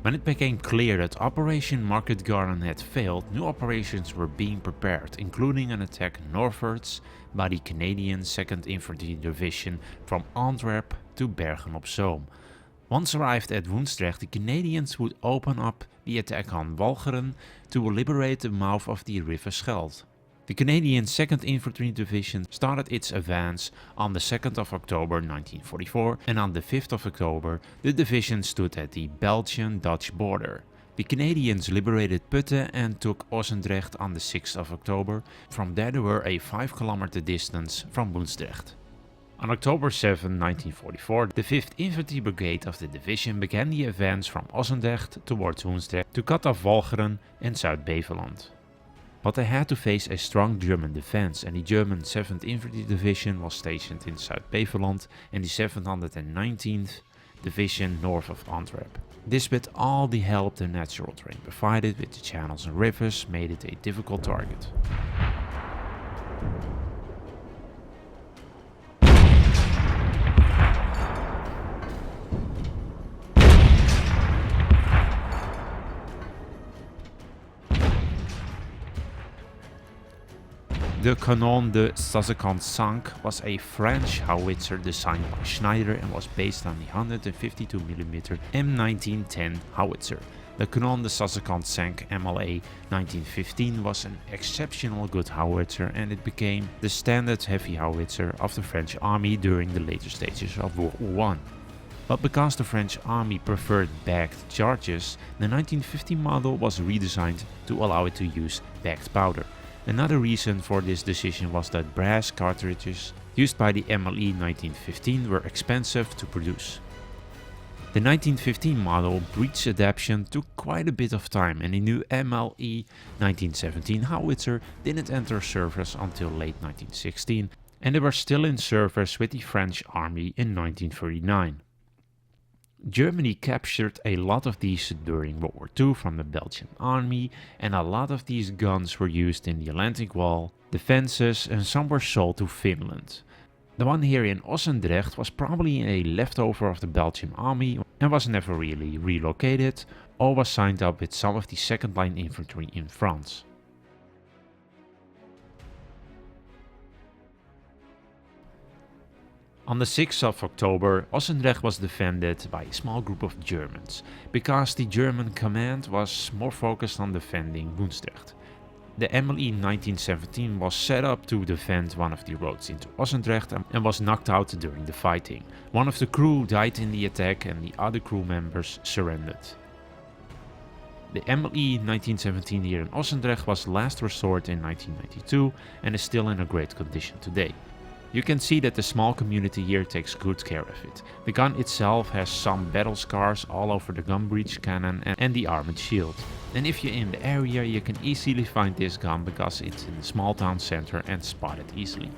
When it became clear that Operation Market Garden had failed, new operations were being prepared, including an attack northwards by the Canadian 2nd Infantry Division from Antwerp to Bergen-op-Zoom. Once arrived at Ossendrecht, the Canadians would open up the attack on Walcheren to liberate the mouth of the river Scheld. The Canadian 2nd Infantry Division started its advance on the 2nd of October 1944, and on the 5th of October the division stood at the Belgian-Dutch border. The Canadians liberated Putte and took Ossendrecht on the 6th of October. From there they were a 5 kilometer distance from Ossendrecht. On October 7, 1944, the 5th Infantry Brigade of the division began the advance from Ossendrecht towards Ossendrecht to cut off Walcheren and Zuid-Beveland. But they had to face a strong German defense, and the German 7th Infantry Division was stationed in Zuid-Beveland and the 719th Division north of Antwerp. This, with all the help the natural terrain provided with the channels and rivers, made it a difficult target. The Canon, the.shadock was a French howitzer designed by Schneider and was based on the 152mm M1910 howitzer. The Canon, the.shadock MLA 1915 was an exceptional good howitzer, and it became the standard heavy howitzer of the French army during the later stages of World War I. But because the French army preferred bagged charges, the 1915 model was redesigned to allow it to use bagged powder. Another reason for this decision was that brass cartridges used by the MLE 1915 were expensive to produce. The 1915 model breech adaptation took quite a bit of time, and the new MLE 1917 howitzer didn't enter service until late 1916, and they were still in service with the French army in 1939. Germany captured a lot of these during World War II from the Belgian army, and a lot of these guns were used in the Atlantic Wall defenses, and some were sold to Finland. The one here in Ossendrecht was probably a leftover of the Belgian army and was never really relocated, or was signed up with some of the second line infantry in France. On the 6th of October, Ossendrecht was defended by a small group of Germans, because the German command was more focused on defending Ossendrecht. The MLE 1917 was set up to defend one of the roads into Ossendrecht and was knocked out during the fighting. One of the crew died in the attack and the other crew members surrendered. The MLE 1917 here in Ossendrecht was last restored in 1992 and is still in a great condition today. You can see that the small community here takes good care of it. The gun itself has some battle scars all over the gun breech cannon and the armored shield. And if you're in the area, you can easily find this gun because it's in the small town center and spot it easily.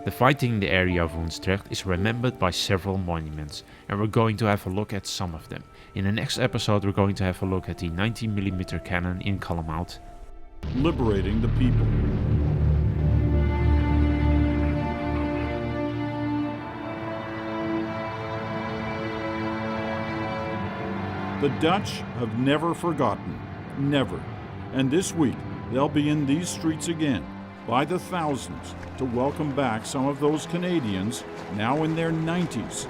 The fighting in the area of Ossendrecht is remembered by several monuments, and we're going to have a look at some of them. In the next episode we're going to have a look at the 19mm cannon in Kalmhout. Liberating the people. The Dutch have never forgotten, never. And this week they'll be in these streets again, by the thousands, to welcome back some of those Canadians, now in their 90s,